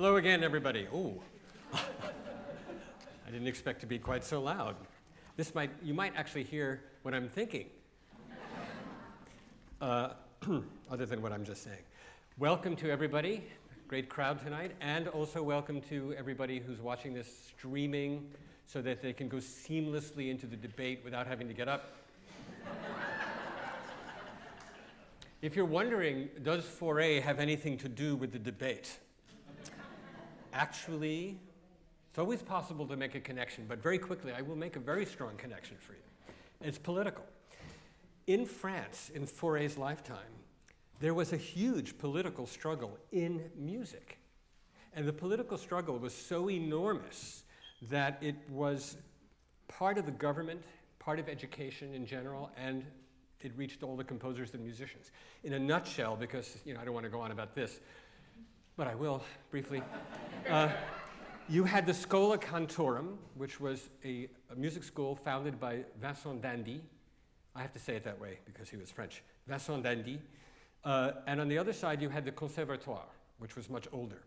Hello again, everybody. Ooh. I didn't expect to be quite so loud. You might actually hear what I'm thinking, other than what I'm just saying. Welcome to everybody, great crowd tonight, and also welcome to everybody who's watching this streaming so that they can go seamlessly into the debate without having to get up. If you're wondering, does Fauré have anything to do with the debate? Actually, it's always possible to make a connection, but very quickly I will make a very strong connection for you. It's political. In France, in Fauré's lifetime, there was a huge political struggle in music. And the political struggle was so enormous that it was part of the government, part of education in general, and it reached all the composers and musicians. In a nutshell, because I don't want to go on about this, but I will briefly. You had the Schola Cantorum, which was a music school founded by Vincent d'Indy. I have to say it that way because he was French. Vincent d'Indy. And on the other side, you had the Conservatoire, which was much older.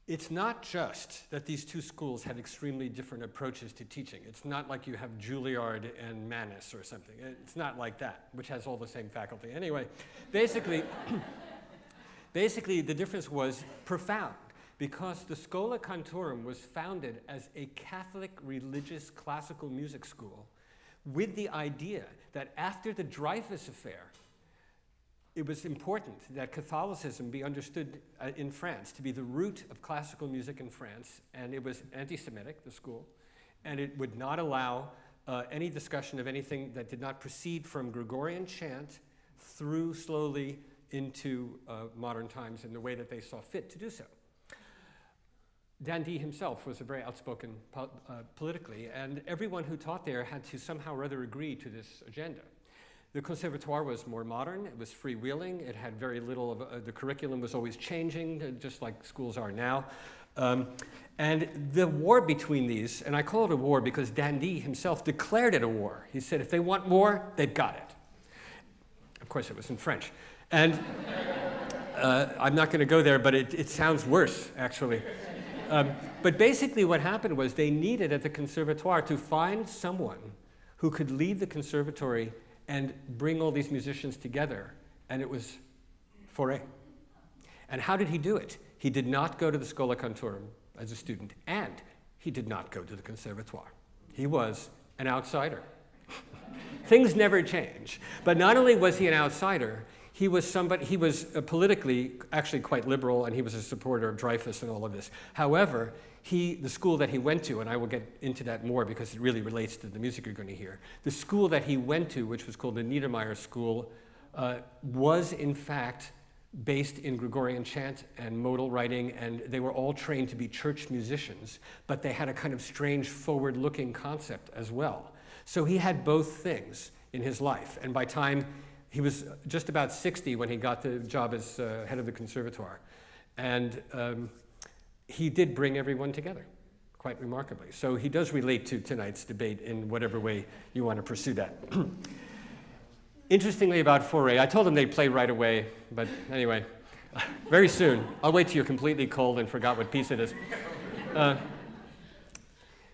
It's not just that these two schools had extremely different approaches to teaching. It's not like you have Juilliard and Mannes or something. It's not like that, which has all the same faculty. Anyway, basically, the difference was profound because the Schola Cantorum was founded as a Catholic religious classical music school with the idea that after the Dreyfus affair, it was important that Catholicism be understood in France to be the root of classical music in France, and it was anti-Semitic, the school, and it would not allow any discussion of anything that did not proceed from Gregorian chant through slowly into modern times in the way that they saw fit to do so. d'Indy himself was a very outspoken politically, and everyone who taught there had to somehow or other agree to this agenda. The Conservatoire was more modern, it was freewheeling, it had very little of, the curriculum was always changing, just like schools are now. And the war between these, and I call it a war because d'Indy himself declared it a war. He said, if they want war, they've got it. Of course, it was in French. And I'm not going to go there, but it sounds worse, actually. But basically what happened was they needed at the Conservatoire to find someone who could lead the conservatory and bring all these musicians together, and it was Fauré. And how did he do it? He did not go to the Schola Cantorum as a student, and he did not go to the Conservatoire. He was an outsider. Things never change. But not only was he an outsider, he was politically actually quite liberal, and he was a supporter of Dreyfus and all of this. However, the school that he went to, and I will get into that more because it really relates to the music you're going to hear, the school that he went to, which was called the Niedermeyer School, was in fact based in Gregorian chant and modal writing, and they were all trained to be church musicians, but they had a kind of strange forward-looking concept as well. So he had both things in his life, and by time he was just about 60 when he got the job as head of the Conservatoire. And he did bring everyone together, quite remarkably. So he does relate to tonight's debate in whatever way you want to pursue that. Interestingly about Fauré, I told him they'd play right away, but anyway, very soon. I'll wait till you're completely cold and forgot what piece it is.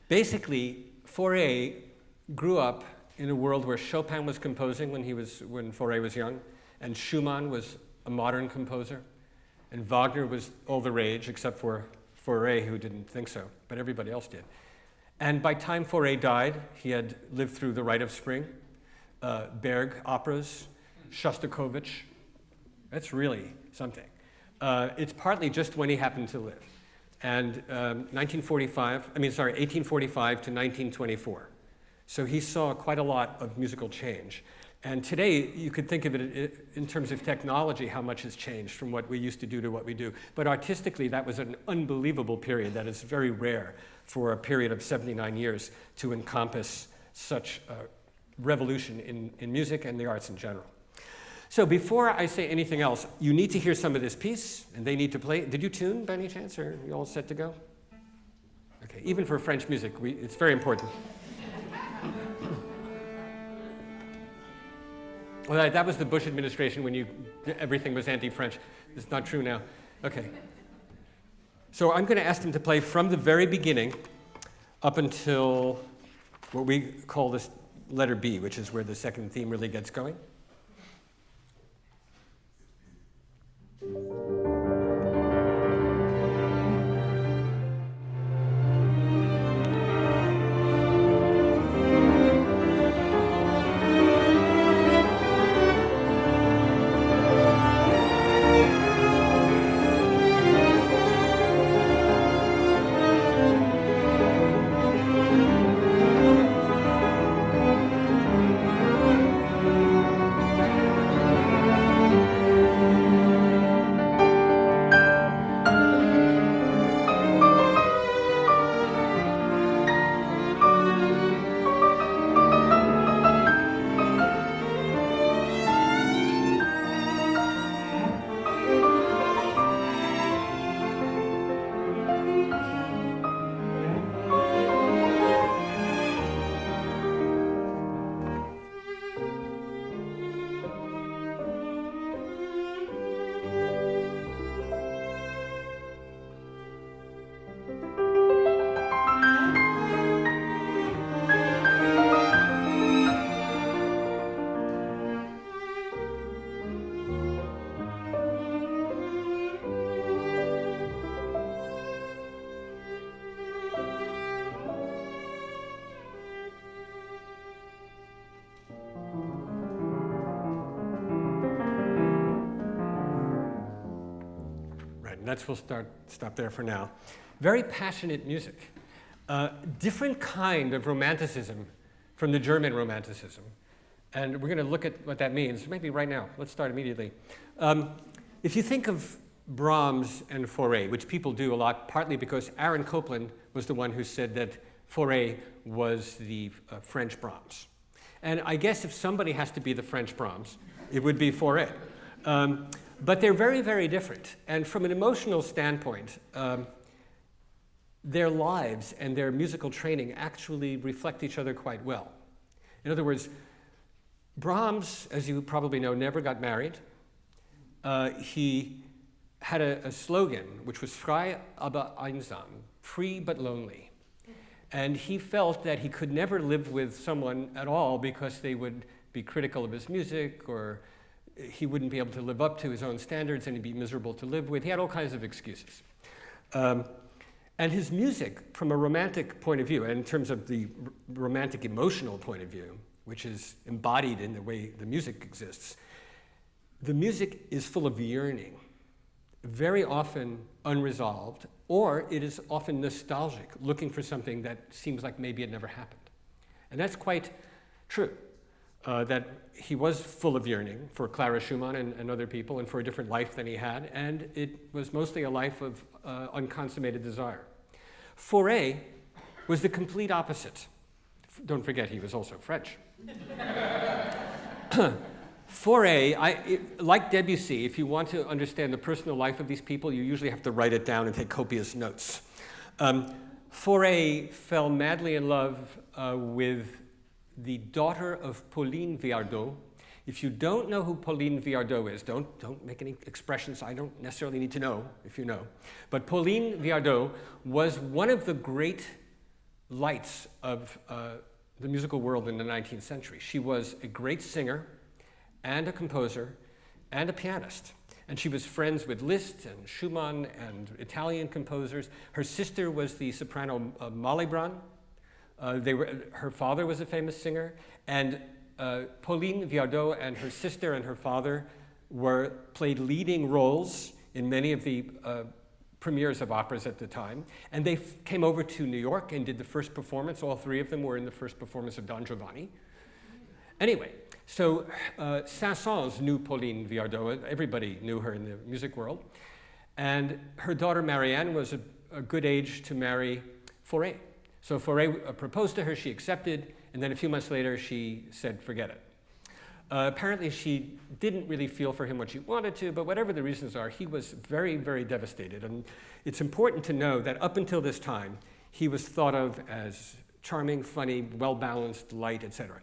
Basically, Fauré grew up in a world where Chopin was composing when Fauré was young, and Schumann was a modern composer, and Wagner was all the rage, except for Fauré, who didn't think so, but everybody else did. And by the time Fauré died, he had lived through The Rite of Spring, Berg operas, Shostakovich. That's really something. It's partly just when he happened to live. And 1845 to 1924. So he saw quite a lot of musical change. And today, you could think of it in terms of technology, how much has changed from what we used to do to what we do. But artistically, that was an unbelievable period that is very rare for a period of 79 years to encompass such a revolution in music and the arts in general. So before I say anything else, you need to hear some of this piece, and they need to play. Did you tune by any chance, or are you all set to go? Okay, even for French music, it's very important. Well, that was the Bush administration when everything was anti-French. It's not true now. Okay. So I'm going to ask them to play from the very beginning up until what we call this letter B, which is where the second theme really gets going. We'll stop there for now. Very passionate music. Different kind of romanticism from the German romanticism. And we're going to look at what that means, maybe right now. Let's start immediately. If you think of Brahms and Fauré, which people do a lot, partly because Aaron Copland was the one who said that Fauré was the French Brahms. And I guess if somebody has to be the French Brahms, it would be Fauré. But they're very, very different. And from an emotional standpoint, their lives and their musical training actually reflect each other quite well. In other words, Brahms, as you probably know, never got married. He had a slogan, which was Frei aber einsam, free but lonely. And he felt that he could never live with someone at all because they would be critical of his music, or he wouldn't be able to live up to his own standards and he'd be miserable to live with. He had all kinds of excuses. And his music, from a romantic point of view, and in terms of the romantic emotional point of view, which is embodied in the way the music exists, the music is full of yearning, very often unresolved, or it is often nostalgic, looking for something that seems like maybe it never happened. And that's quite true. That he was full of yearning for Clara Schumann and other people and for a different life than he had, and it was mostly a life of unconsummated desire. Fauré was the complete opposite. Don't forget, he was also French. Fauré, like Debussy, if you want to understand the personal life of these people, you usually have to write it down and take copious notes. Fauré fell madly in love with the daughter of Pauline Viardot. If you don't know who Pauline Viardot is, don't make any expressions I don't necessarily need to know, if you know. But Pauline Viardot was one of the great lights of the musical world in the 19th century. She was a great singer and a composer and a pianist. And she was friends with Liszt and Schumann and Italian composers. Her sister was the soprano Malibran. Her father was a famous singer, and Pauline Viardot and her sister and her father played leading roles in many of the premieres of operas at the time, and they came over to New York and did the first performance. All three of them were in the first performance of Don Giovanni. Anyway, so Saint-Saëns knew Pauline Viardot. Everybody knew her in the music world, and her daughter Marianne was a good age to marry Fauré. So Fauré proposed to her, she accepted, and then a few months later she said, forget it. Apparently she didn't really feel for him what she wanted to, but whatever the reasons are, he was very, very devastated. And it's important to know that up until this time, he was thought of as charming, funny, well-balanced, light, etc.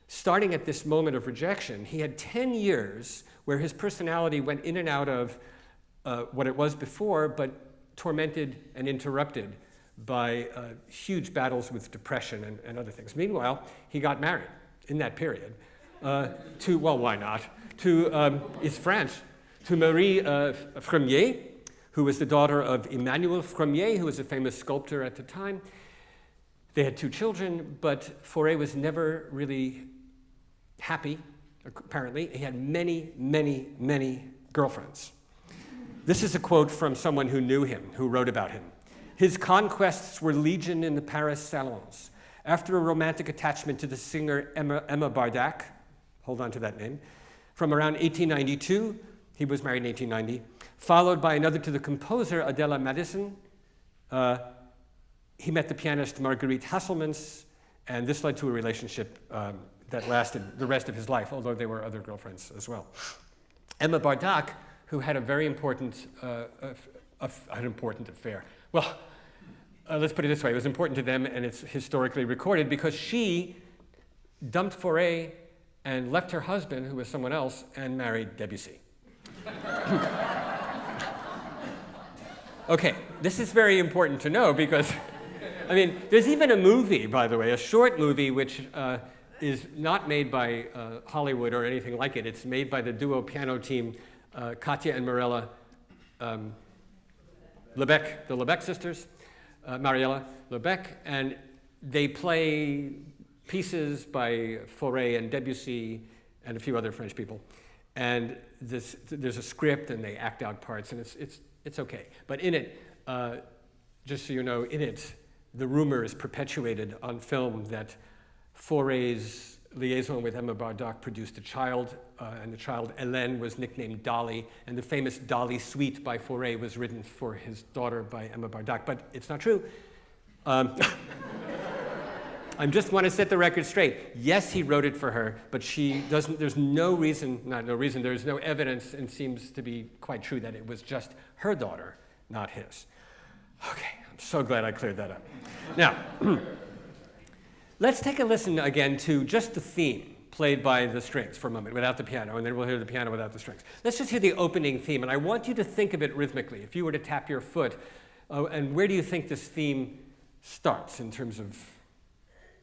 Starting at this moment of rejection, he had 10 years where his personality went in and out of what it was before, but tormented and interrupted by huge battles with depression and other things. Meanwhile, he got married in that period to, well, why not? To, it's French, to Marie Fremier, who was the daughter of Emmanuel Fremier, who was a famous sculptor at the time. They had 2 children, but Fauré was never really happy, apparently. He had many, many, many girlfriends. This is a quote from someone who knew him, who wrote about him. His conquests were legion in the Paris salons. After a romantic attachment to the singer Emma Bardac, hold on to that name, from around 1892, he was married in 1890, followed by another to the composer Adela Madison, he met the pianist Marguerite Hasselmans, and this led to a relationship that lasted the rest of his life, although there were other girlfriends as well. Emma Bardac, who had a very important affair. Well, let's put it this way, it was important to them, and it's historically recorded, because she dumped Fauré and left her husband, who was someone else, and married Debussy. Okay, this is very important to know, because, I mean, there's even a movie, by the way, a short movie, which is not made by Hollywood or anything like it. It's made by the duo piano team, Katja and Mariella Lebec, the Lebec sisters, Mariella Lebec, and they play pieces by Fauré and Debussy and a few other French people. And there's a script, and they act out parts, and it's okay. But in it, just so you know, in it, the rumor is perpetuated on film that Fauré's liaison with Emma Bardac produced a child, and the child, Hélène, was nicknamed Dolly, and the famous Dolly Suite by Fauré was written for his daughter by Emma Bardac, but it's not true. I just want to set the record straight. Yes, he wrote it for her, but she doesn't, there's no reason, there's no evidence, and seems to be quite true that it was just her daughter, not his. Okay, I'm so glad I cleared that up. Now, let's take a listen again to just the theme played by the strings for a moment, without the piano, and then we'll hear the piano without the strings. Let's just hear the opening theme, and I want you to think of it rhythmically. If you were to tap your foot, and where do you think this theme starts in terms of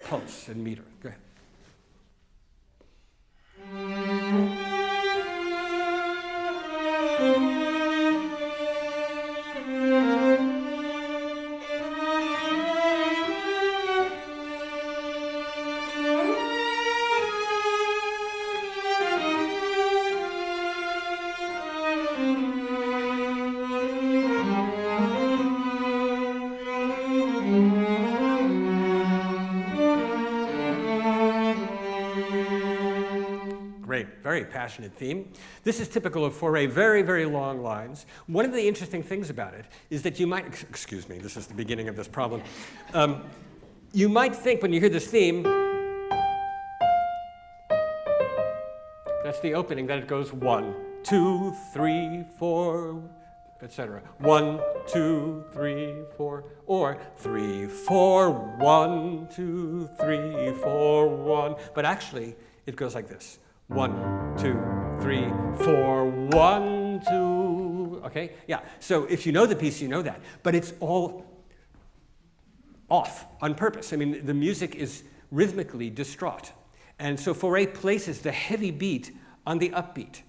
pulse and meter? Go ahead. Very passionate theme. This is typical of Fauré, very, very long lines. One of the interesting things about it is that you might, excuse me, this is the beginning of this problem. You might think when you hear this theme, that's the opening, that it goes 1, 2, 3, 4, etc. 1, 2, 3, 4, or 3, 4, 1, 2, 3, 4, 1. But actually, it goes like this. 1, 2, 3, 4, 1, 2, okay? Yeah, so if you know the piece, you know that. But it's all off on purpose. I mean, the music is rhythmically distraught. And so Fauré places the heavy beat on the upbeat.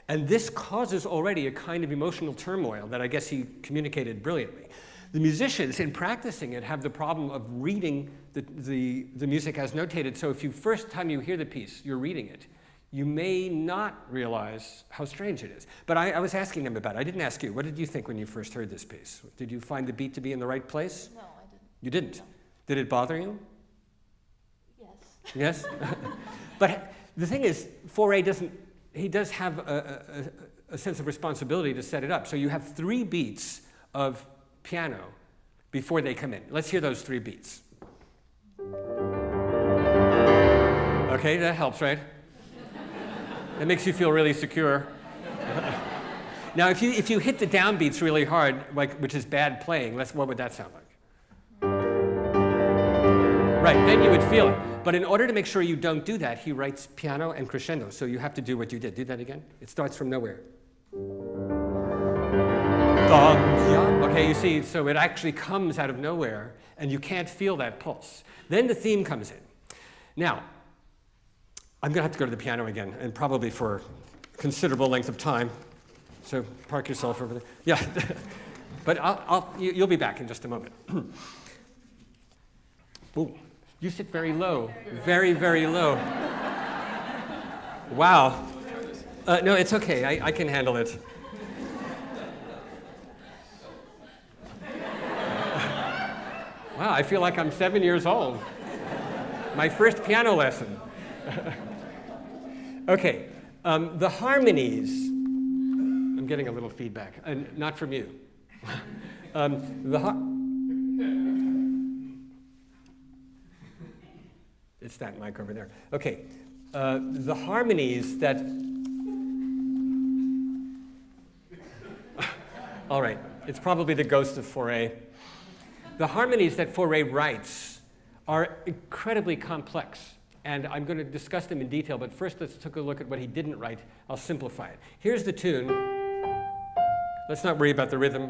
And this causes already a kind of emotional turmoil that I guess he communicated brilliantly. The musicians, in practicing it, have the problem of reading the music as notated. So if first time you hear the piece, you're reading it, you may not realize how strange it is. But I was asking him about it. I didn't ask you. What did you think when you first heard this piece? Did you find the beat to be in the right place? No, I didn't. You didn't? No. Did it bother you? Yes. Yes? But the thing is, Fauré does have a sense of responsibility to set it up. So you have 3 beats of piano before they come in. Let's hear those 3 beats. Okay, that helps, right? That makes you feel really secure. Now, if you hit the downbeats really hard, which is bad playing, what would that sound like? Right, then you would feel it. But in order to make sure you don't do that, he writes piano and crescendo. So you have to do what you did. Do that again. It starts from nowhere. Okay, you see, so it actually comes out of nowhere, and you can't feel that pulse. Then the theme comes in. Now, I'm going to have to go to the piano again, and probably for a considerable length of time. So park yourself over there. Yeah, but you'll be back in just a moment. Ooh, you sit very low, very, very low. Wow. No, it's okay. I can handle it. Wow, I feel like I'm 7 years old. My first piano lesson. Okay, the harmonies. I'm getting a little feedback, not from you. It's that mic over there. Okay, the harmonies that. All right, it's probably the ghost of Fauré. The harmonies that Fauré writes are incredibly complex, and I'm going to discuss them in detail, but first let's take a look at what he didn't write. I'll simplify it. Here's the tune. Let's not worry about the rhythm.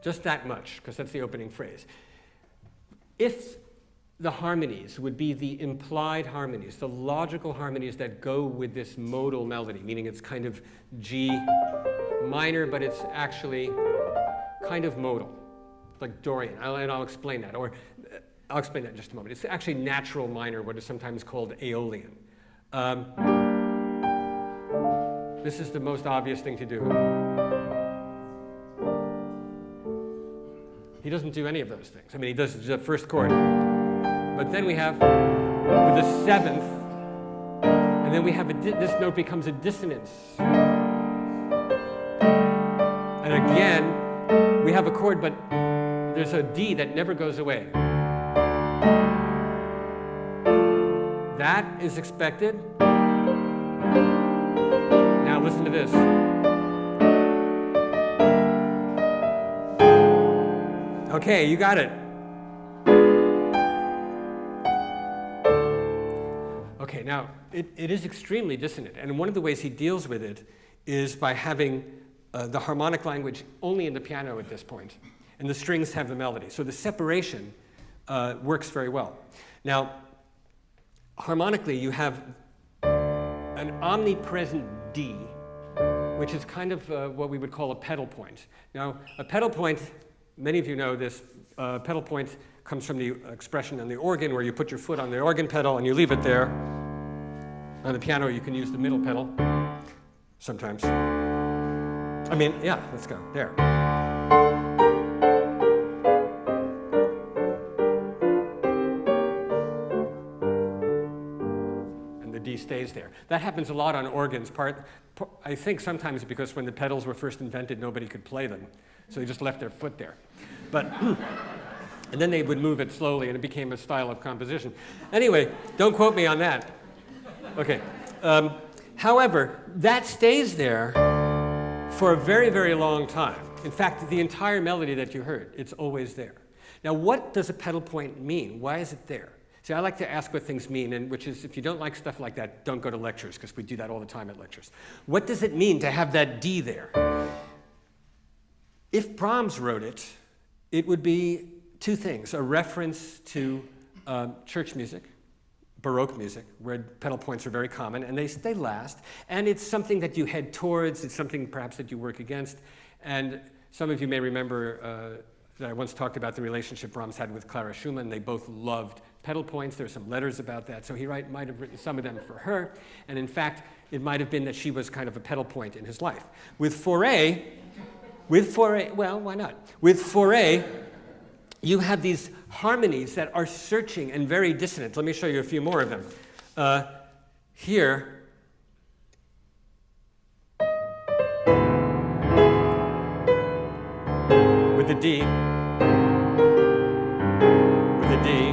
Just that much, because that's the opening phrase. If the harmonies would be the implied harmonies, the logical harmonies that go with this modal melody, meaning it's kind of G minor, but it's actually kind of modal, like Dorian, and I'll explain that, or I'll explain that in just a moment. It's actually natural minor, what is sometimes called Aeolian. This is the most obvious thing to do. He doesn't do any of those things. I mean, he does the first chord, but then we have with the seventh, and then we have this note becomes a dissonance. And again, we have a chord, but there's a D that never goes away. That is expected. Now listen to this. Okay, you got it. Okay, now, it is extremely dissonant, and one of the ways he deals with it is by having the harmonic language only in the piano at this point, and the strings have the melody. So the separation works very well. Now, harmonically, you have an omnipresent D, which is kind of what we would call a pedal point. Now, a pedal point, many of you know this, pedal point comes from the expression on the organ where you put your foot on the organ pedal and you leave it there. On the piano, you can use the middle pedal sometimes. I mean, yeah, let's go. There. And the D stays there. That happens a lot on organs. I think sometimes because when the pedals were first invented, nobody could play them. So they just left their foot there. But and then they would move it slowly, and it became a style of composition. Anyway, don't quote me on that. Okay. However, that stays there for a very, very long time. In fact, the entire melody that you heard, it's always there. Now, what does a pedal point mean? Why is it there? See, I like to ask what things mean, and which is, if you don't like stuff like that, don't go to lectures, because we do that all the time at lectures. What does it mean to have that D there? If Brahms wrote it, it would be two things: a reference to church music, Baroque music, where pedal points are very common, and they last. And it's something that you head towards. It's something perhaps that you work against. And some of you may remember that I once talked about the relationship Brahms had with Clara Schumann. They both loved pedal points. There's some letters about that. So he might have written some of them for her. And in fact, it might have been that she was kind of a pedal point in his life. With Fauré, well, why not? With Fauré, you have these harmonies that are searching and very dissonant. Let me show you a few more of them. Here, with the D, with the D,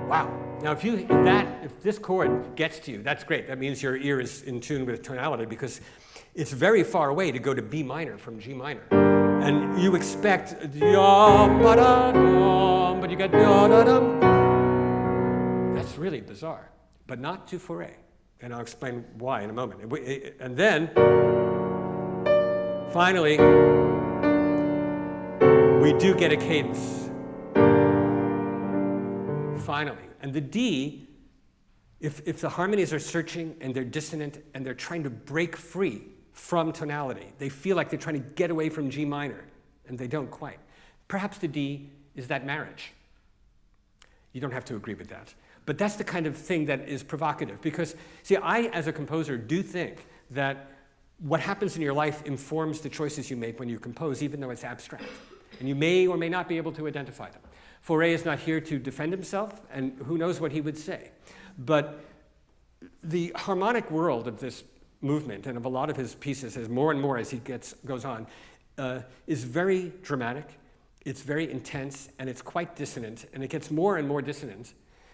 wow. Now, if this chord gets to you, that's great. That means your ear is in tune with tonality, because it's very far away to go to B minor from G minor. And you expect, but you get, was really bizarre, but not to Fauré. And I'll explain why in a moment. And then, finally, we do get a cadence. Finally. And the D, if the harmonies are searching and they're dissonant and they're trying to break free from tonality, they feel like they're trying to get away from G minor, and they don't quite. Perhaps the D is that marriage. You don't have to agree with that. But that's the kind of thing that is provocative, because, see, I, as a composer, do think that what happens in your life informs the choices you make when you compose, even though it's abstract. And you may or may not be able to identify them. Fauré is not here to defend himself, and who knows what he would say. But the harmonic world of this movement, and of a lot of his pieces, as more and more as he goes on, is very dramatic, it's very intense, and it's quite dissonant, and it gets more and more dissonant.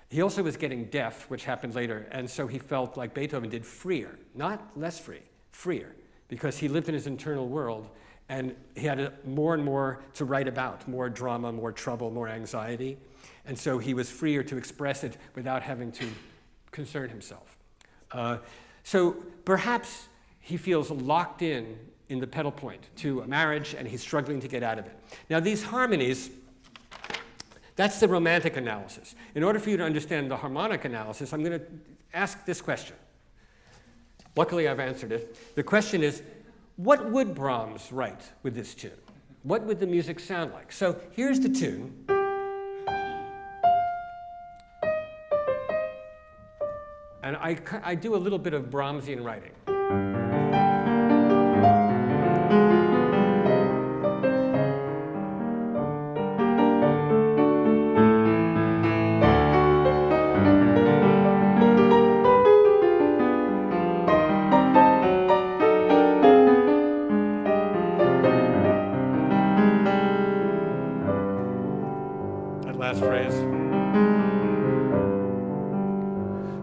He also was getting deaf, which happened later, and so he felt like Beethoven did, freer, not less free, freer, because he lived in his internal world, and he had more and more to write about, more drama, more trouble, more anxiety, and so he was freer to express it without having to concern himself. So perhaps he feels locked in the pedal point to a marriage, and he's struggling to get out of it. Now, these harmonies, that's the romantic analysis. In order for you to understand the harmonic analysis, I'm going to ask this question. Luckily, I've answered it. The question is, what would Brahms write with this tune? What would the music sound like? So here's the tune. And I do a little bit of Brahmsian writing.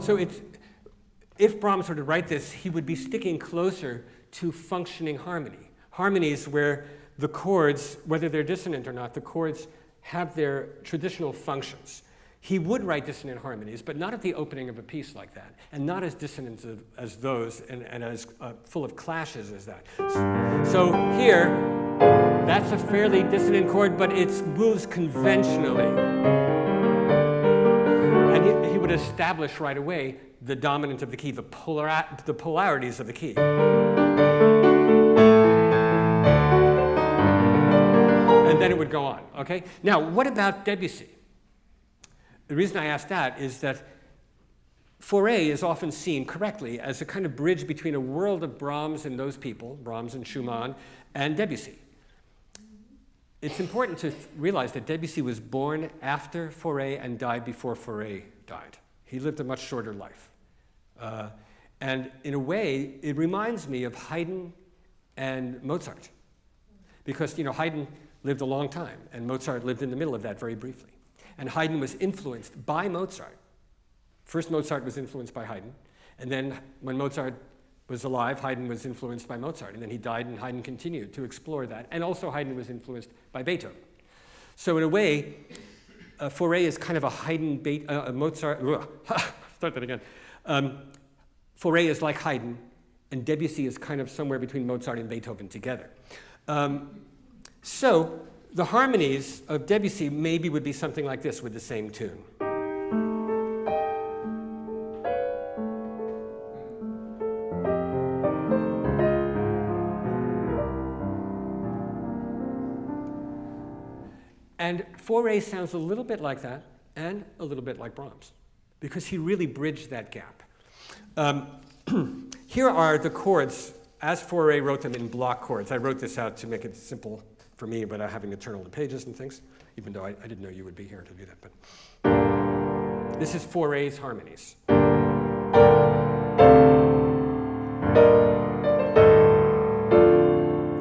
So if Brahms were to write this, he would be sticking closer to functioning harmony. Harmonies where the chords, whether they're dissonant or not, the chords have their traditional functions. He would write dissonant harmonies, but not at the opening of a piece like that, and not as dissonant as those, and as full of clashes as that. So here, that's a fairly dissonant chord, but it moves conventionally. And he would establish right away the dominant of the key, the polarities of the key. And then it would go on, okay? Now, what about Debussy? The reason I ask that is that Fauré is often seen correctly as a kind of bridge between a world of Brahms and those people, Brahms and Schumann, and Debussy. It's important to realize that Debussy was born after Fauré and died before Fauré died. He lived a much shorter life. And in a way, it reminds me of Haydn and Mozart. Because, you know, Haydn lived a long time, and Mozart lived in the middle of that very briefly. And Haydn was influenced by Mozart. First, Mozart was influenced by Haydn, and then when Mozart was alive, Haydn was influenced by Mozart, and then he died, and Haydn continued to explore that. And also Haydn was influenced by Beethoven. So in a way, Fauré is kind of a Haydn, Mozart, start that again. Fauré is like Haydn, and Debussy is kind of somewhere between Mozart and Beethoven together. So the harmonies of Debussy maybe would be something like this with the same tune. And Fauré sounds a little bit like that and a little bit like Brahms, because he really bridged that gap. Here are the chords as Fauré wrote them in block chords. I wrote this out to make it simple for me without having to turn all the pages and things, even though I didn't know you would be here to do that. But this is Fauré's harmonies.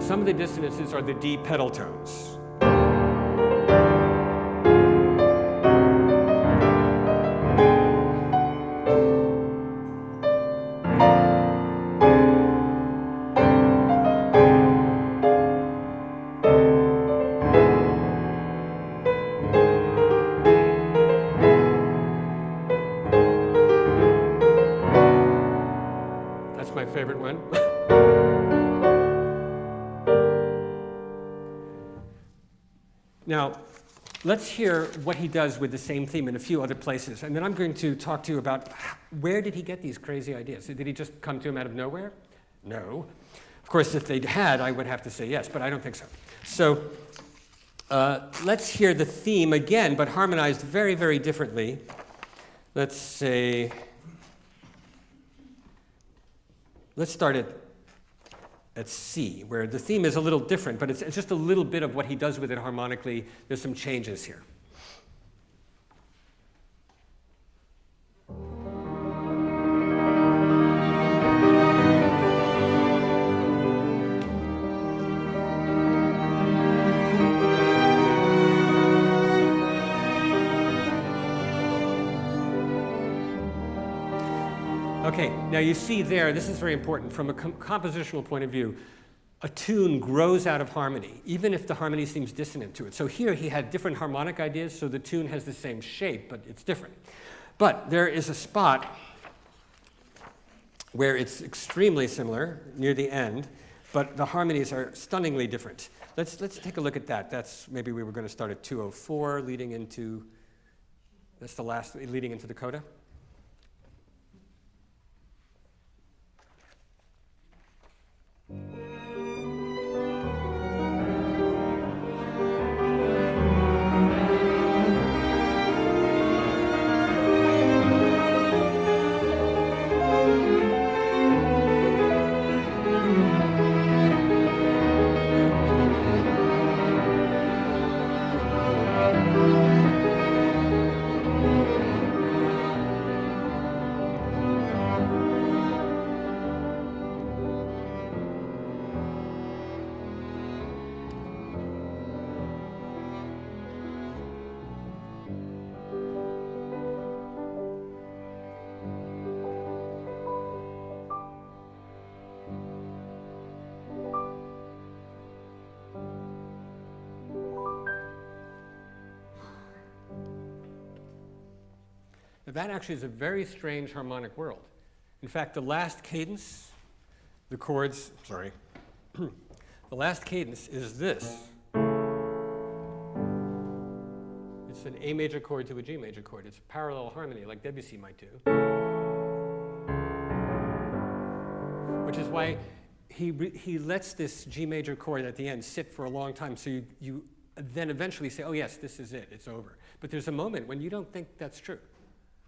Some of the dissonances are the D pedal tones. Now, let's hear what he does with the same theme in a few other places. And then I'm going to talk to you about where did he get these crazy ideas? Did he just come to him out of nowhere? No. Of course, if they had, I would have to say yes, but I don't think so. So let's hear the theme again, but harmonized very, very differently. Let's say, let's start at C, where the theme is a little different, but it's just a little bit of what he does with it harmonically. There's some changes here. Okay, now you see there, this is very important, from a compositional point of view, a tune grows out of harmony, even if the harmony seems dissonant to it. So here he had different harmonic ideas, so the tune has the same shape, but it's different. But there is a spot where it's extremely similar, near the end, but the harmonies are stunningly different. Let's take a look at that. That's, maybe we were going to start at 204, leading into, that's the last, leading into the coda. That actually is a very strange harmonic world. In fact, the last cadence, the chords, sorry, the last cadence is this. It's an A major chord to a G major chord. It's a parallel harmony like Debussy might do. Which is why he lets this G major chord at the end sit for a long time, so you then eventually say, oh yes, this is it, it's over. But there's a moment when you don't think that's true,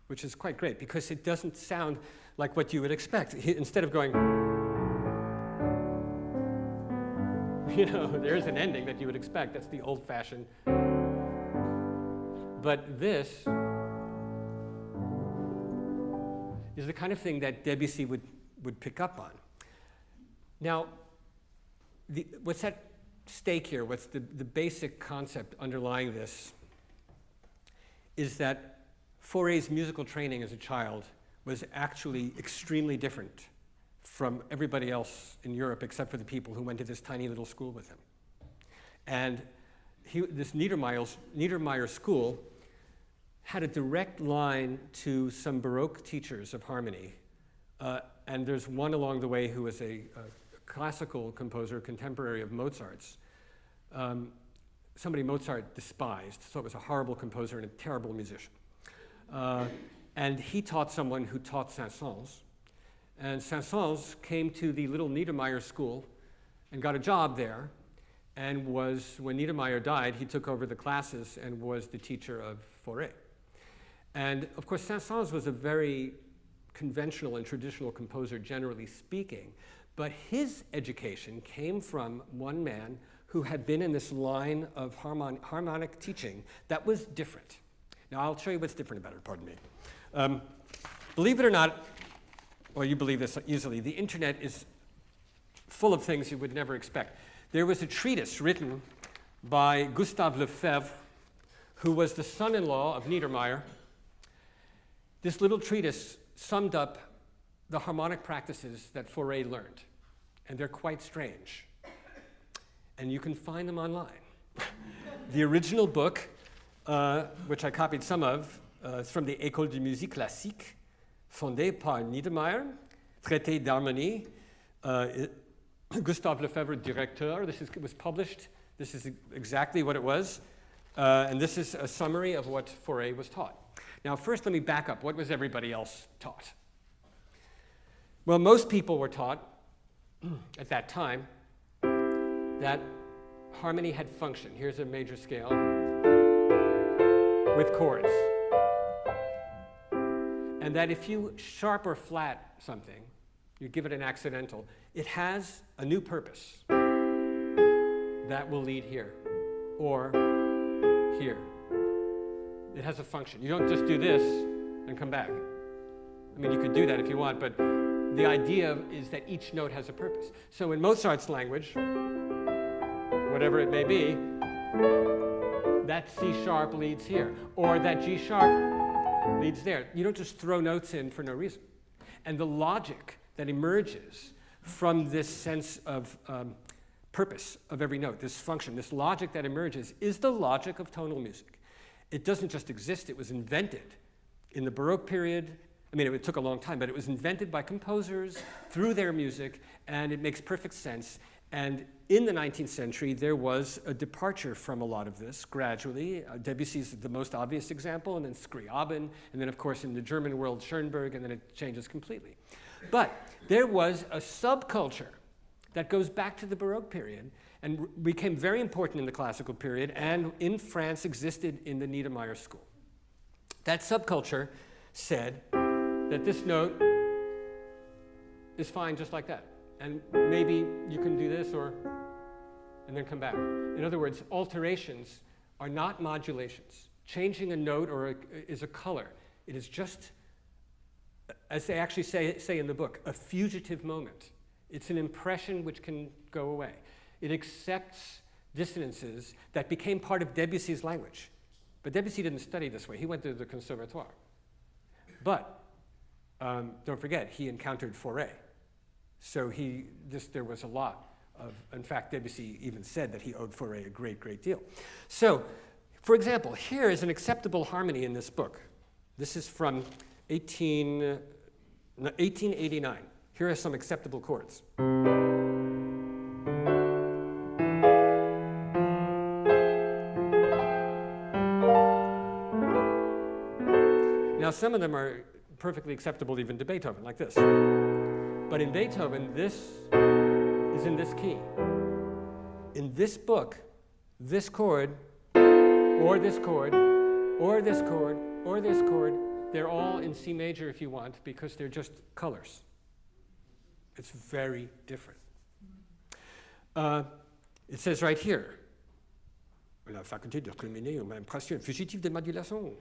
which is quite great, because it doesn't sound like what you would expect. Instead of going, you know, there's an ending that you would expect. That's the old-fashioned. But this is the kind of thing that Debussy would pick up on. Now, what's at stake here, what's the basic concept underlying this, is that Fauré's musical training as a child was actually extremely different from everybody else in Europe except for the people who went to this tiny little school with him. And this Niedermeyer school had a direct line to some Baroque teachers of harmony. And there's one along the way who was a classical composer, contemporary of Mozart's. Somebody Mozart despised, so it was a horrible composer and a terrible musician. And he taught someone who taught Saint-Saëns. And Saint-Saëns came to the little Niedermeyer school and got a job there, and was, when Niedermeyer died, he took over the classes and was the teacher of Fauré. And of course, Saint-Saëns was a very conventional and traditional composer, generally speaking, but his education came from one man who had been in this line of harmonic teaching that was different. Now, I'll show you what's different about it, pardon me. Believe it or not, well, you believe this easily, the internet is full of things you would never expect. There was a treatise written by Gustave Lefebvre, who was the son-in-law of Niedermeyer. This little treatise summed up the harmonic practices that Fauré learned, and they're quite strange. And you can find them online. The original book, which I copied some of, is from the École de musique classique, fondée par Niedermeyer, traité d'harmonie, Gustave Lefebvre, directeur. This was published. This is exactly what it was. And this is a summary of what Fauré was taught. Now, first, let me back up. What was everybody else taught? Well, most people were taught at that time that harmony had function. Here's a major scale with chords. And that if you sharp or flat something, you give it an accidental, it has a new purpose that will lead here or here. It has a function. You don't just do this and come back. I mean, you could do that if you want, but the idea is that each note has a purpose. So in Mozart's language, whatever it may be, that C sharp leads here, or that G sharp leads there. You don't just throw notes in for no reason. And the logic that emerges from this sense of purpose of every note, this function, this logic that emerges, is the logic of tonal music. It doesn't just exist, it was invented in the Baroque period. I mean, it took a long time, but it was invented by composers through their music, and it makes perfect sense. And in the 19th century, there was a departure from a lot of this gradually. Debussy's the most obvious example, and then Scriabin, and then, of course, in the German world, Schoenberg, and then it changes completely. But there was a subculture that goes back to the Baroque period and became very important in the classical period, and in France existed in the Niedermeyer school. That subculture said that this note is fine just like that. And maybe you can do this and then come back. In other words, alterations are not modulations. Changing a note is a color. It is just, as they actually say in the book, a fugitive moment. It's an impression which can go away. It accepts dissonances that became part of Debussy's language. But Debussy didn't study this way. He went to the Conservatoire. But don't forget, he encountered Fauré. So there was a lot of, in fact, Debussy even said that he owed Fauré a great, great deal. So, for example, here is an acceptable harmony in this book. This is from 1889. Here are some acceptable chords. Now, some of them are perfectly acceptable even to Beethoven, like this. But in Beethoven, this is in this key. In this book, this chord, or this chord, or this chord, or this chord, they're all in C major if you want, because they're just colors. It's very different. It says right here, la faculté de recominer une impression fugitive de modulation.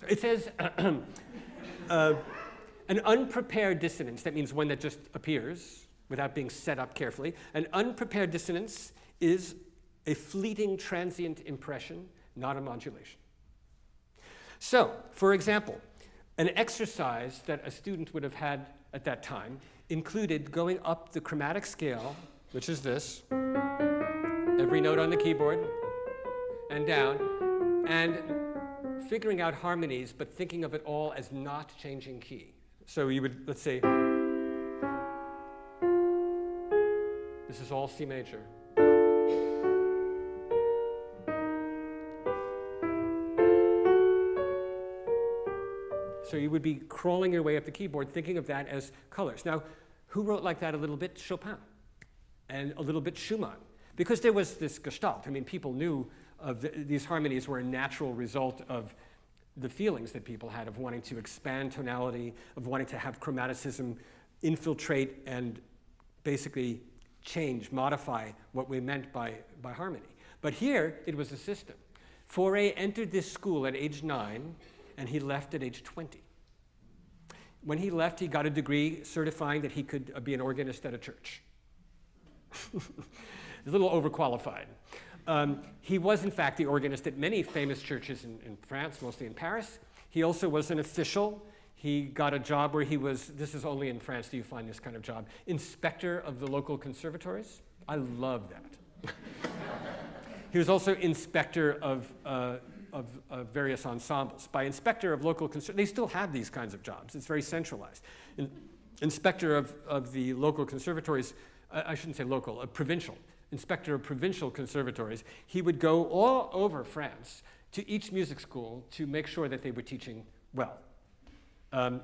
It says an unprepared dissonance, that means one that just appears without being set up carefully. An unprepared dissonance is a fleeting, transient impression, not a modulation. So, for example, an exercise that a student would have had at that time included going up the chromatic scale, which is this, every note on the keyboard, and down, and figuring out harmonies, but thinking of it all as not changing key. So you would, let's say, this is all C major. So you would be crawling your way up the keyboard, thinking of that as colors. Now, who wrote like that a little bit? Chopin, and a little bit Schumann. Because there was this gestalt. I mean, people knew these harmonies were a natural result of the feelings that people had of wanting to expand tonality, of wanting to have chromaticism infiltrate and basically change, modify what we meant by harmony. But here, it was a system. Fauré entered this school at age 9, and he left at age 20. When he left, he got a degree certifying that he could be an organist at a church. A little overqualified. He was, in fact, the organist at many famous churches in France, mostly in Paris. He also was an official. He got a job where he was, this is only in France do you find this kind of job, inspector of the local conservatories. I love that. He was also inspector of various ensembles. By inspector of local they still have these kinds of jobs. It's very centralized. Inspector of the local conservatories, I shouldn't say local, provincial. inspector of provincial conservatories. He would go all over France to each music school to make sure that they were teaching well.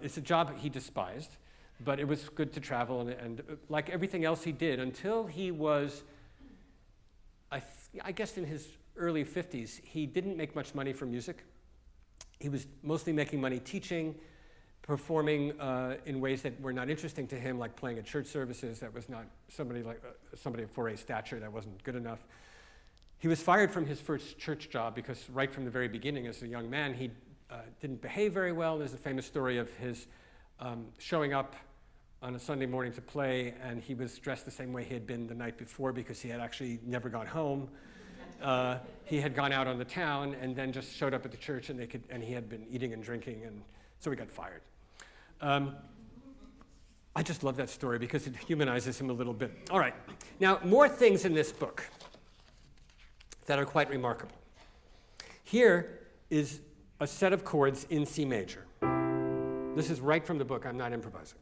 It's a job he despised, but it was good to travel, and like everything else he did, until he was, I guess in his early 50s, he didn't make much money from music. He was mostly making money teaching, performing in ways that were not interesting to him, like playing at church services. That was not somebody of Fauré's stature. That wasn't good enough. He was fired from his first church job because right from the very beginning as a young man, he didn't behave very well. There's a famous story of his showing up on a Sunday morning to play, and he was dressed the same way he had been the night before because he had actually never gone home. He had gone out on the town and then just showed up at the church, and he had been eating and drinking, and so he got fired. I just love that story because it humanizes him a little bit. All right, now more things in this book that are quite remarkable. Here is a set of chords in C major. This is right from the book, I'm not improvising.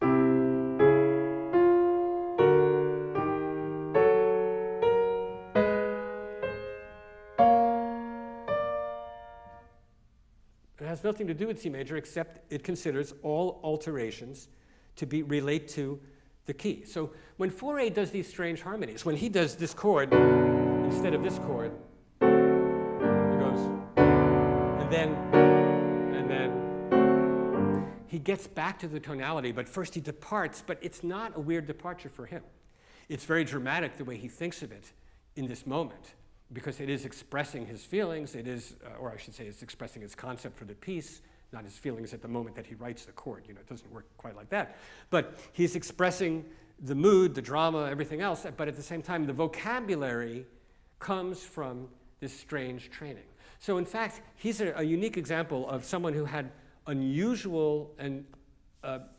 It has nothing to do with C major except it considers all alterations to relate to the key. So when Fauré does these strange harmonies, when he does this chord instead of this chord, he goes, and then, he gets back to the tonality, but first he departs, but it's not a weird departure for him. It's very dramatic the way he thinks of it in this moment, because it is expressing his feelings, it is, or I should say, it's expressing his concept for the piece, not his feelings at the moment that he writes the chord. You know, it doesn't work quite like that. But he's expressing the mood, the drama, everything else, but at the same time, the vocabulary comes from this strange training. So in fact, he's a unique example of someone who had unusual and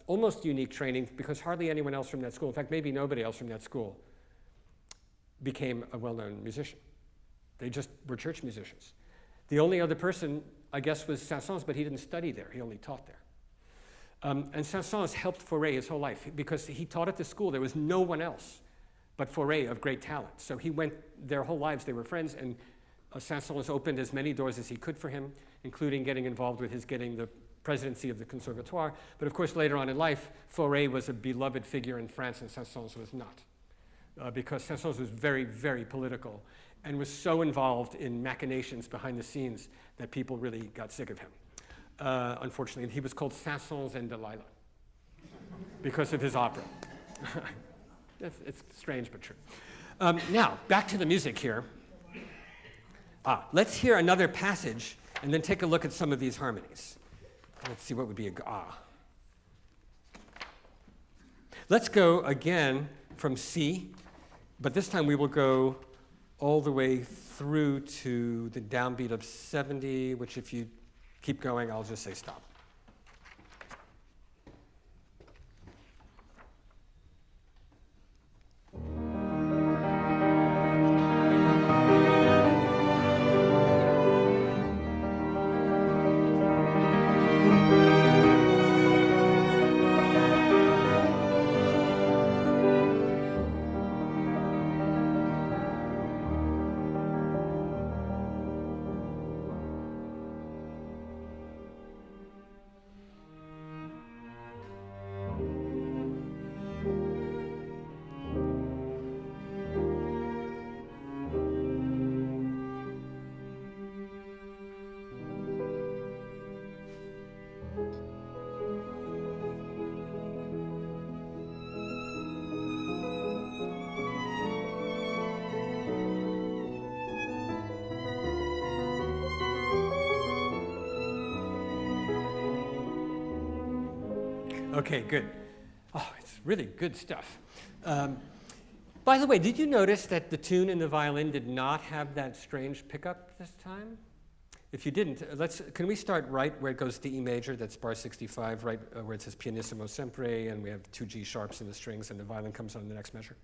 almost unique training, because hardly anyone else from that school, in fact, maybe nobody else from that school, became a well-known musician. They just were church musicians. The only other person, I guess, was Saint-Saëns, but he didn't study there. He only taught there. And Saint-Saëns helped Fauré his whole life because he taught at the school. There was no one else but Fauré of great talent. So he went, their whole lives, they were friends, and Saint-Saëns opened as many doors as he could for him, including getting involved with his getting the presidency of the Conservatoire. But of course, later on in life, Fauré was a beloved figure in France, and Saint-Saëns was not. Because Saint-Saëns was very, very political and was so involved in machinations behind the scenes that people really got sick of him. Unfortunately, he was called Saint-Saëns and Delilah because of his opera. It's strange, but true. Now, back to the music here. Let's hear another passage and then take a look at some of these harmonies. Let's see what would be a ah. Let's go again from C, but this time we will go all the way through to the downbeat of 70, which if you keep going, I'll just say stop. Okay, good. Oh, it's really good stuff. By the way, did you notice that the tune in the violin did not have that strange pickup this time? If you didn't, can we start right where it goes to E major, that's bar 65, right where it says pianissimo sempre, and we have 2 G sharps in the strings, and the violin comes on the next measure?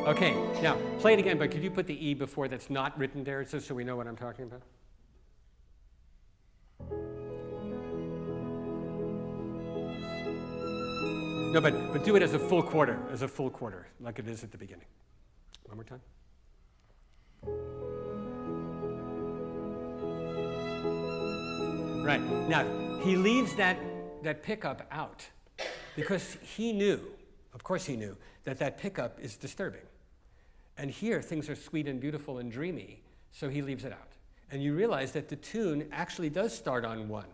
Okay, now play it again, but could you put the E before that's not written there so we know what I'm talking about? No, but do it as a full quarter, like it is at the beginning. One more time. Right. Now, he leaves that pickup out because he knew, of course he knew, that pickup is disturbing. And here, things are sweet and beautiful and dreamy, so he leaves it out. And you realize that the tune actually does start on 1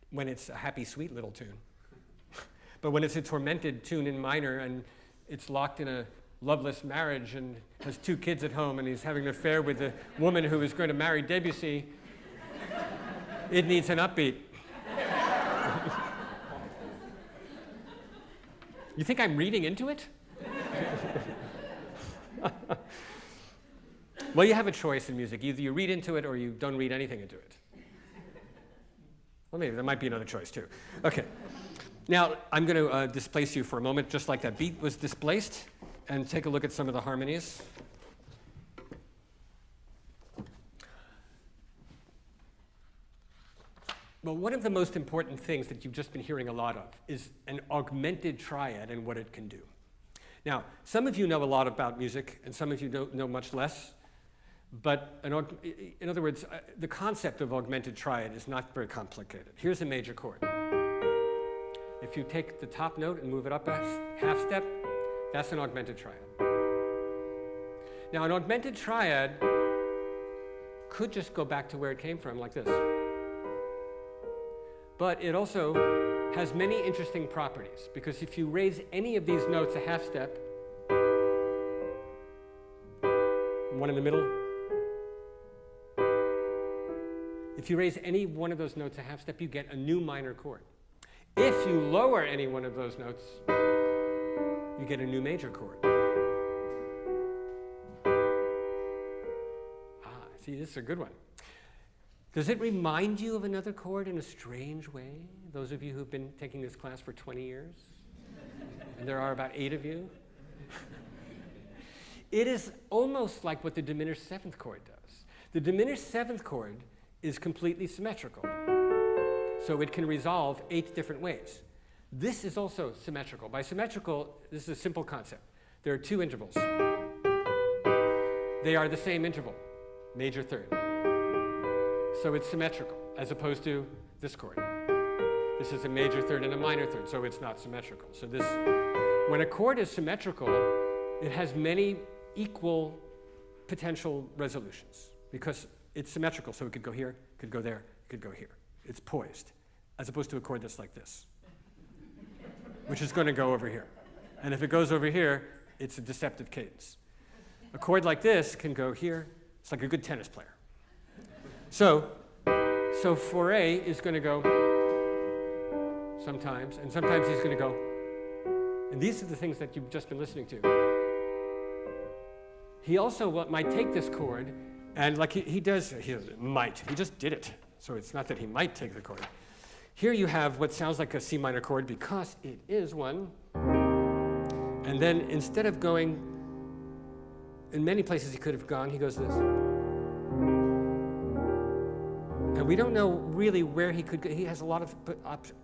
when it's a happy, sweet little tune. But when it's a tormented tune in minor and it's locked in a loveless marriage and has 2 kids at home and he's having an affair with the woman who is going to marry Debussy, it needs an upbeat. You think I'm reading into it? Well, you have a choice in music. Either you read into it or you don't read anything into it. Well, maybe there might be another choice too. Okay. Now, I'm going to displace you for a moment, just like that beat was displaced, and take a look at some of the harmonies. Well, one of the most important things that you've just been hearing a lot of is an augmented triad and what it can do. Now, some of you know a lot about music, and some of you don't know much less. But in other words, the concept of augmented triad is not very complicated. Here's a major chord. If you take the top note and move it up a half step, that's an augmented triad. Now, an augmented triad could just go back to where it came from, like this. But it also has many interesting properties, because if you raise any of these notes a half step, one in the middle, if you raise any one of those notes a half step, you get a new minor chord. If you lower any one of those notes, you get a new major chord. See, this is a good one. Does it remind you of another chord in a strange way? Those of you who've been taking this class for 20 years? And there are about 8 of you? It is almost like what the diminished 7th chord does. The diminished 7th chord is completely symmetrical. So it can resolve 8 different ways. This is also symmetrical. By symmetrical, this is a simple concept. There are 2 intervals. They are the same interval, major third. So it's symmetrical, as opposed to this chord. This is a major third and a minor third, so it's not symmetrical. So this, when a chord is symmetrical, it has many equal potential resolutions, because it's symmetrical, so it could go here, could go there, could go here. It's poised, as opposed to a chord that's like this, which is going to go over here. And if it goes over here, it's a deceptive cadence. A chord like this can go here. It's like a good tennis player. So Fauré is going to go sometimes, and sometimes he's going to go. And these are the things that you've just been listening to. He also might take this chord, and like he might. He just did it. So it's not that he might take the chord. Here you have what sounds like a C minor chord because it is one. And then instead of going, in many places he could have gone, he goes this. And we don't know really where he could go. He has a lot of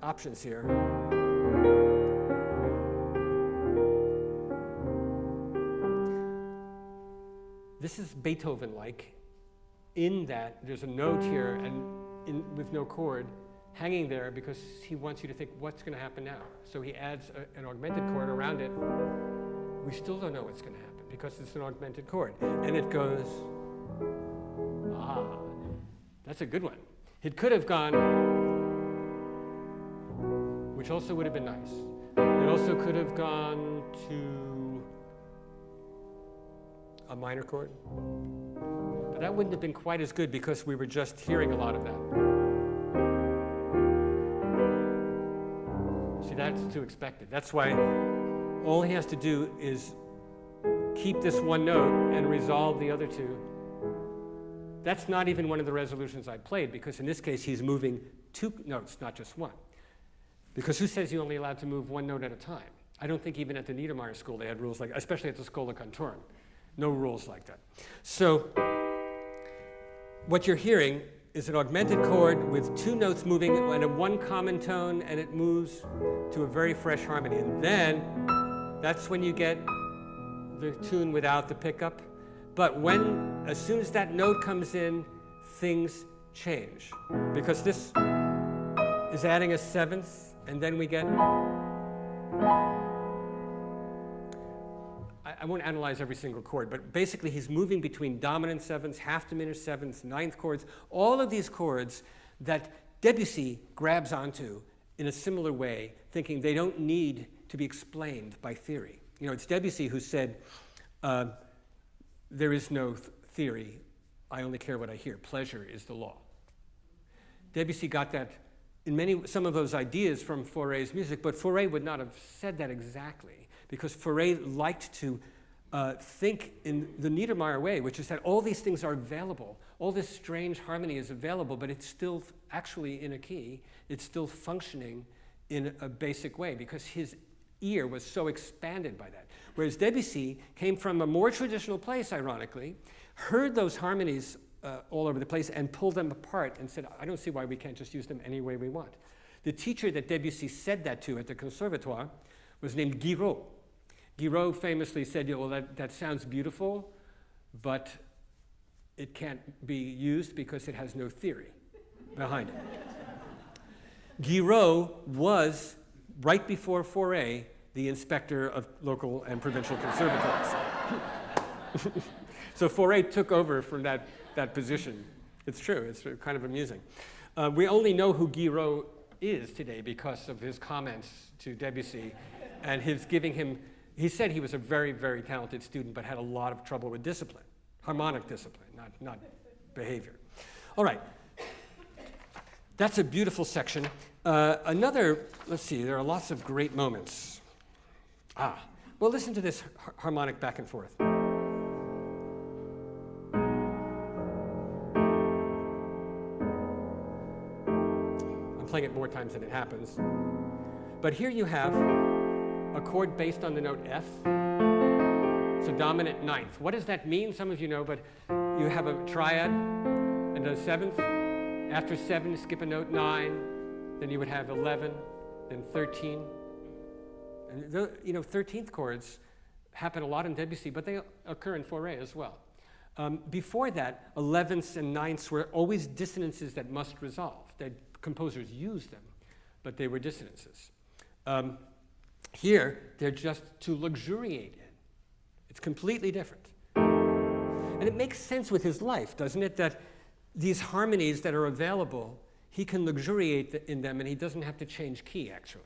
options here. This is Beethoven-like in that there's a note here and with no chord hanging there because he wants you to think, what's going to happen now? So he adds an augmented chord around it. We still don't know what's going to happen because it's an augmented chord. And it goes, that's a good one. It could have gone, which also would have been nice. It also could have gone to a minor chord. But that wouldn't have been quite as good because we were just hearing a lot of that. See, that's too expected. That's why all he has to do is keep this one note and resolve the other 2. That's not even one of the resolutions I played, because in this case he's moving 2 notes, not just 1. Because who says you're only allowed to move 1 note at a time? I don't think even at the Niedermeyer school they had rules like, especially at the Schola Cantorum. No rules like that. So what you're hearing is an augmented chord with two notes moving in a one common tone, and it moves to a very fresh harmony. And then that's when you get the tune without the pickup. But as soon as that note comes in, things change. Because this is adding a seventh, and then we get... I won't analyze every single chord, but basically he's moving between dominant sevenths, half diminished sevenths, ninth chords, all of these chords that Debussy grabs onto in a similar way, thinking they don't need to be explained by theory. You know, it's Debussy who said, there is no theory, I only care what I hear. Pleasure is the law. Debussy got that in some of those ideas from Fauré's music, but Fauré would not have said that exactly, because Fauré liked to think in the Niedermeyer way, which is that all these things are available. All this strange harmony is available, but it's still actually in a key. It's still functioning in a basic way, because his ear was so expanded by that. Whereas Debussy came from a more traditional place, ironically, heard those harmonies all over the place and pulled them apart and said, I don't see why we can't just use them any way we want. The teacher that Debussy said that to at the Conservatoire was named Guiraud. Guiraud famously said, well, that sounds beautiful, but it can't be used because it has no theory behind it. Guiraud was, right before Fauré, the inspector of local and provincial conservatoires. So Fauré took over from that position. It's true, it's kind of amusing. We only know who Guiraud is today because of his comments to Debussy and his giving him, he said he was a very, very talented student but had a lot of trouble with discipline, harmonic discipline, not behavior. All right, that's a beautiful section. Let's see, there are lots of great moments. Well, listen to this harmonic back and forth. I'm playing it more times than it happens. But here you have a chord based on the note F. It's a dominant ninth. What does that mean? Some of you know, but you have a triad and a seventh. After 7, skip a note 9. Then you would have 11, then 13. And 13th chords happen a lot in Debussy, but they occur in Fauré as well. Before that, 11ths and 9ths were always dissonances that must resolve. Composers used them, but they were dissonances. Here, they're just to luxuriate in. It's completely different. And it makes sense with his life, doesn't it, that these harmonies that are available, he can luxuriate in them and he doesn't have to change key, actually.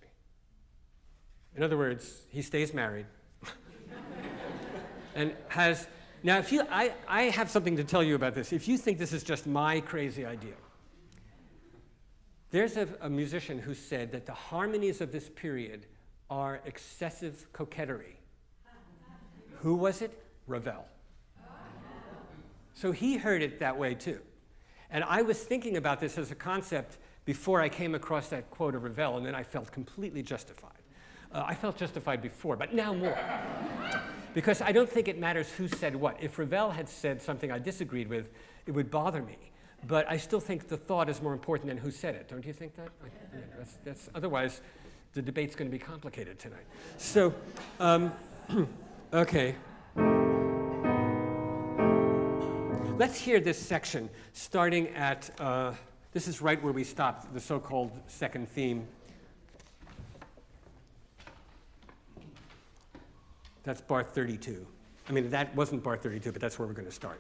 In other words, he stays married and has... Now, I have something to tell you about this. If you think this is just my crazy idea, there's a musician who said that the harmonies of this period are excessive coquetry. Who was it? Ravel. So he heard it that way too. And I was thinking about this as a concept before I came across that quote of Ravel, and then I felt completely justified. I felt justified before, but now more. Because I don't think it matters who said what. If Ravel had said something I disagreed with, it would bother me. But I still think the thought is more important than who said it. Don't you think that? Otherwise, the debate's going to be complicated tonight. So, okay. Let's hear this section, starting at, this is right where we stopped, the so-called second theme. That's bar 32. I mean, that wasn't bar 32, but that's where we're going to start.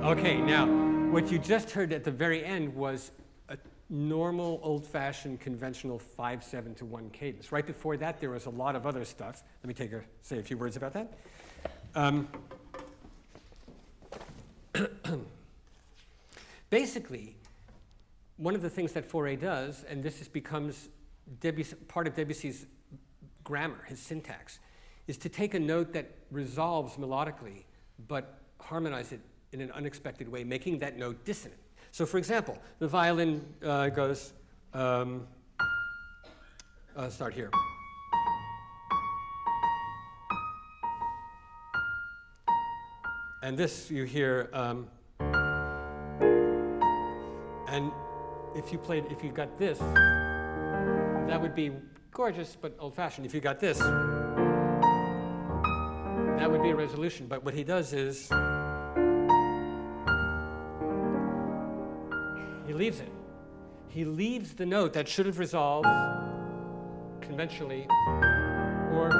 Okay, now, what you just heard at the very end was a normal, old-fashioned, conventional 5/7 to 1 cadence. Right before that, there was a lot of other stuff. Let me say a few words about that. Basically, one of the things that Fauré does, and this becomes part of Debussy's grammar, his syntax, is to take a note that resolves melodically, but harmonize it in an unexpected way, making that note dissonant. So for example, the violin goes, start here. And this you hear, and if you got this, that would be gorgeous but old-fashioned. If you got this, that would be a resolution. But what he does is he leaves it. He leaves the note that should have resolved conventionally, or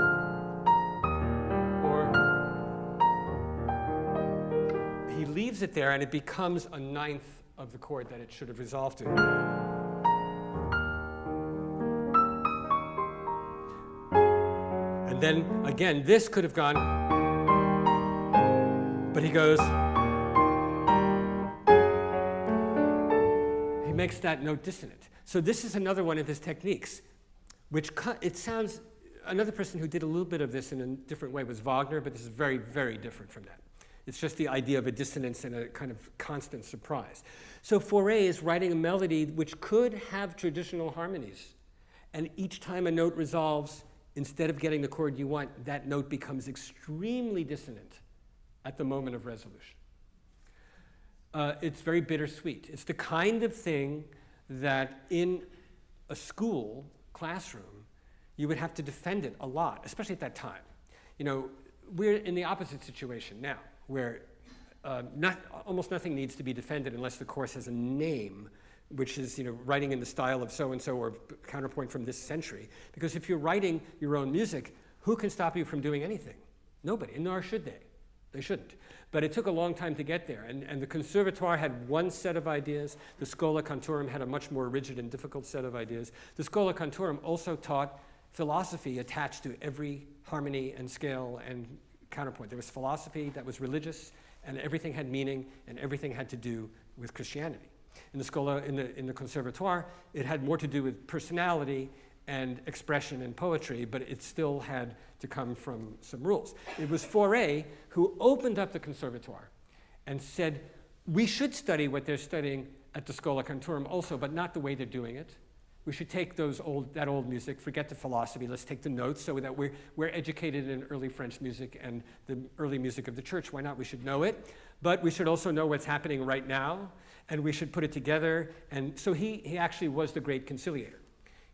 he leaves it there, and it becomes a ninth of the chord that it should have resolved to. And then, again, this could have gone, but he goes, he makes that note dissonant. So this is another one of his techniques, which it sounds, another person who did a little bit of this in a different way was Wagner, but this is very, very different from that. It's just the idea of a dissonance and a kind of constant surprise. So Fauré is writing a melody which could have traditional harmonies. And each time a note resolves, instead of getting the chord you want, that note becomes extremely dissonant at the moment of resolution. It's very bittersweet. It's the kind of thing that in a school classroom, you would have to defend it a lot, especially at that time. You know, we're in the opposite situation now, where almost nothing needs to be defended unless the course has a name, which is, you know, writing in the style of so-and-so or counterpoint from this century. Because if you're writing your own music, who can stop you from doing anything? Nobody, and nor should they. They shouldn't. But it took a long time to get there, and the Conservatoire had one set of ideas. The Schola Cantorum had a much more rigid and difficult set of ideas. The Schola Cantorum also taught philosophy attached to every harmony and scale and counterpoint. There was philosophy that was religious, and everything had meaning, and everything had to do with Christianity. In the Schola, in the Conservatoire, it had more to do with personality and expression and poetry, but it still had to come from some rules. It was Fauré who opened up the Conservatoire and said, we should study what they're studying at the Schola Cantorum also, but not the way they're doing it. We should take that old music, forget the philosophy, let's take the notes so that we're educated in early French music and the early music of the church. Why not? We should know it, but we should also know what's happening right now, and we should put it together. And so he actually was the great conciliator.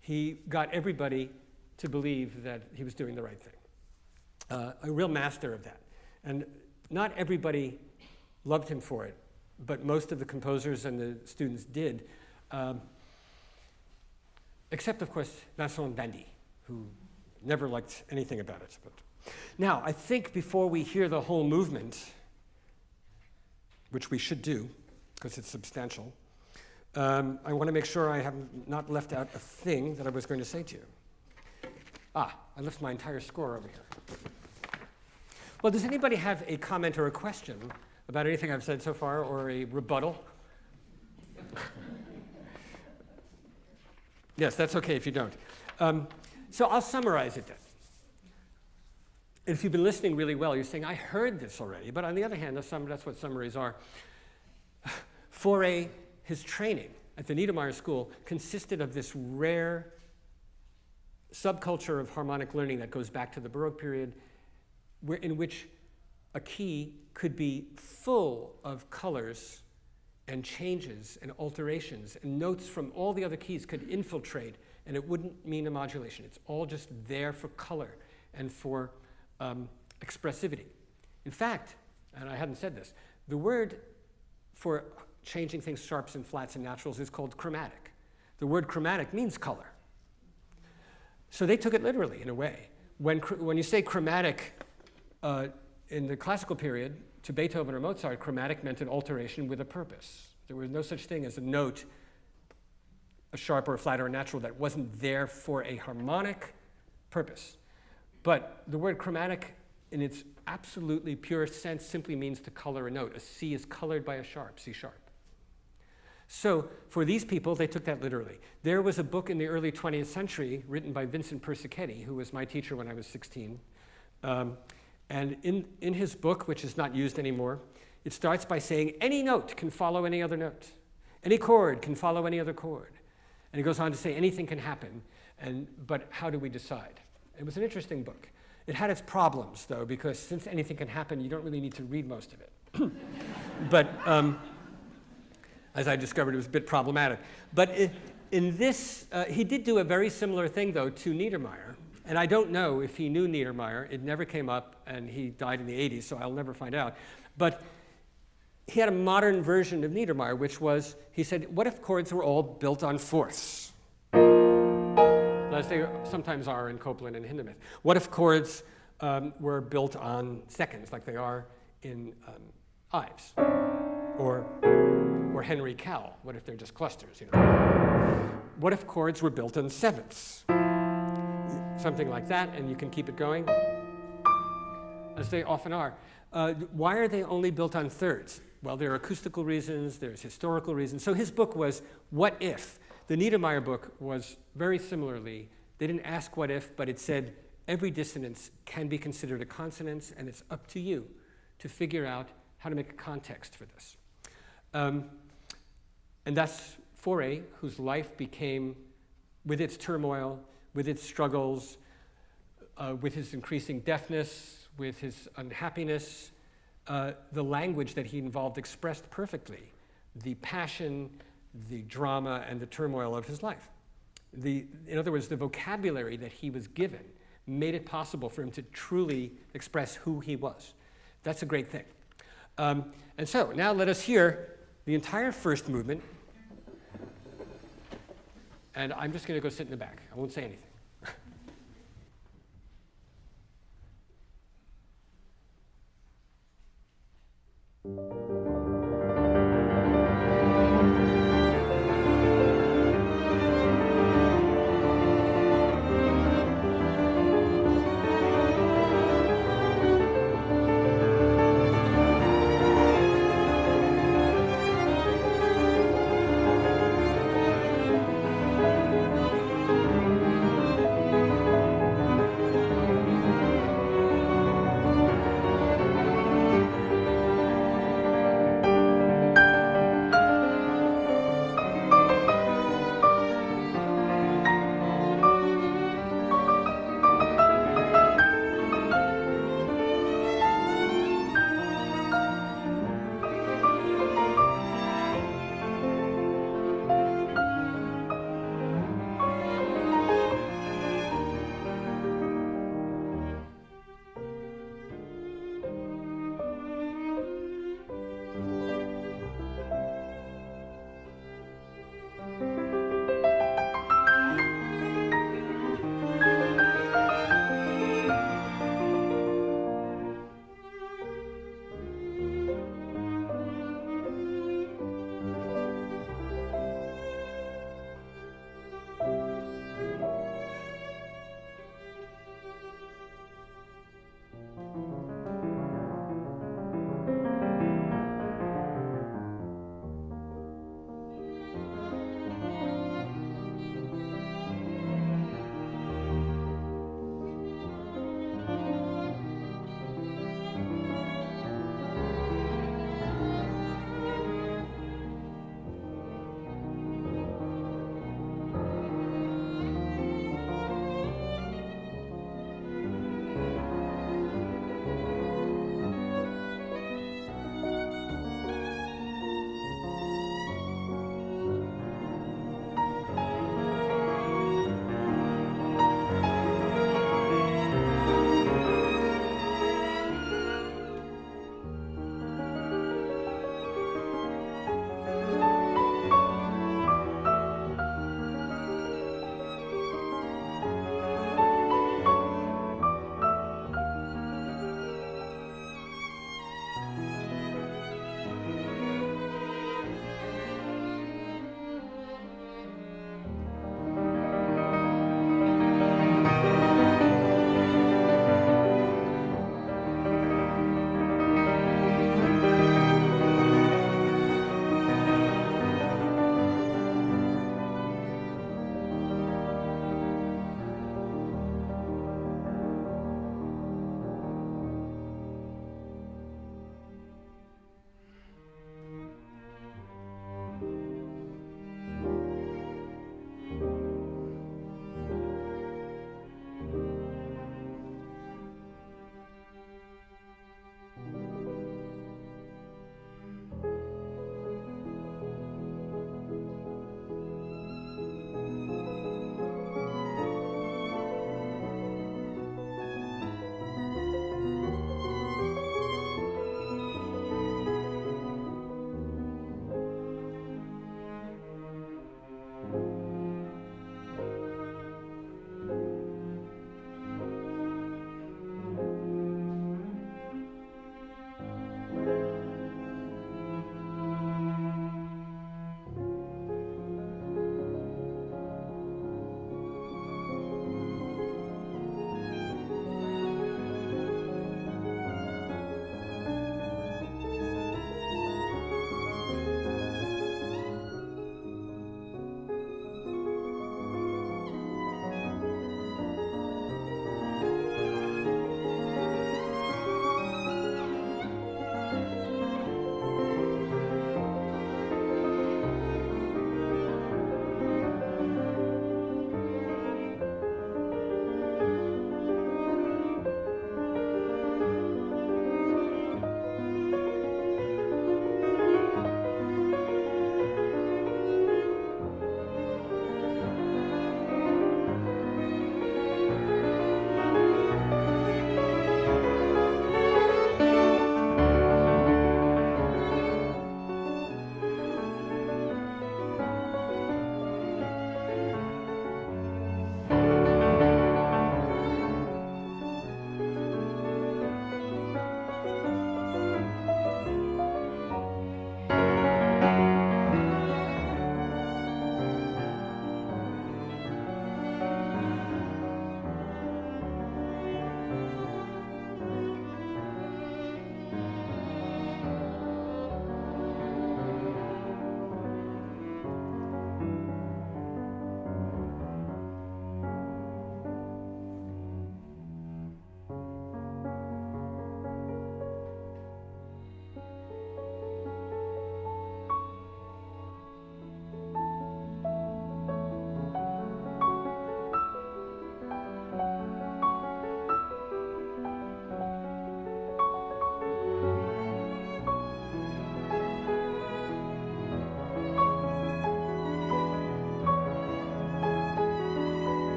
He got everybody to believe that he was doing the right thing. A real master of that. And not everybody loved him for it, but most of the composers and the students did. Except, of course, Vincent d'Indy, who never liked anything about it. But now, I think before we hear the whole movement, which we should do, because it's substantial, I want to make sure I have not left out a thing that I was going to say to you. I left my entire score over here. Well, does anybody have a comment or a question about anything I've said so far, or a rebuttal? Yes, that's okay if you don't. So I'll summarize it then. If you've been listening really well, you're saying, I heard this already. But on the other hand, that's what summaries are. Fauré, his training at the Niedermeyer School consisted of this rare subculture of harmonic learning that goes back to the Baroque period, in which a key could be full of colors and changes and alterations, and notes from all the other keys could infiltrate, and it wouldn't mean a modulation. It's all just there for color and for expressivity. In fact, and I hadn't said this, the word for changing things sharps and flats and naturals is called chromatic. The word chromatic means color. So they took it literally in a way. When you say chromatic in the classical period to Beethoven or Mozart, chromatic meant an alteration with a purpose. There was no such thing as a note, a sharp or a flat or a natural, that wasn't there for a harmonic purpose. But the word chromatic, in its absolutely purest sense, simply means to color a note. A C is colored by a sharp, C sharp. So for these people, they took that literally. There was a book in the early 20th century written by Vincent Persichetti, who was my teacher when I was 16. And in his book, which is not used anymore, it starts by saying any note can follow any other note. Any chord can follow any other chord. And he goes on to say anything can happen, but how do we decide? It was an interesting book. It had its problems, though, because since anything can happen, you don't really need to read most of it. But as I discovered, it was a bit problematic. But in this, he did do a very similar thing, though, to Niedermeyer. And I don't know if he knew Niedermeyer. It never came up, and he died in the 80s, so I'll never find out. But he had a modern version of Niedermeyer, which was, he said, what if chords were all built on fourths? As they sometimes are in Copland and Hindemith. What if chords were built on seconds, like they are in Ives? Or Henry Cowell, what if they're just clusters? What if chords were built on sevenths? Something like that, and you can keep it going, as they often are. Why are they only built on thirds? Well, there are acoustical reasons, there's historical reasons. So his book was, What If? The Niedermeyer book was very similarly, they didn't ask what if, but it said every dissonance can be considered a consonance, and it's up to you to figure out how to make a context for this. And that's Fauré, whose life became, with its turmoil, with its struggles, with his increasing deafness, with his unhappiness, the language that he involved expressed perfectly the passion, the drama, and the turmoil of his life. In other words, the vocabulary that he was given made it possible for him to truly express who he was. That's a great thing. And so now let us hear the entire first movement. And I'm just going to go sit in the back. I won't say anything.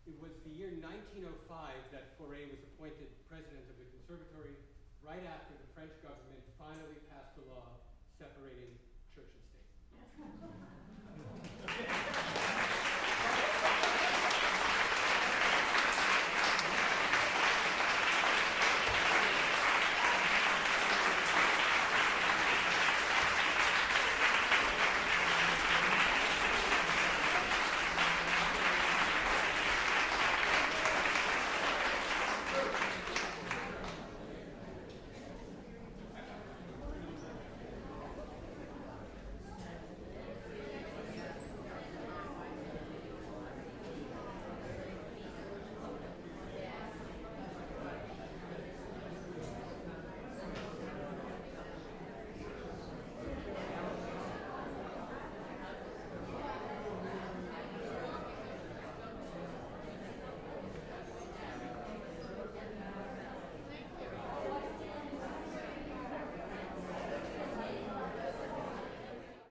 It was the year 1905 that Fauré was appointed president of the conservatory, right after the French government finally passed a law separating church and state.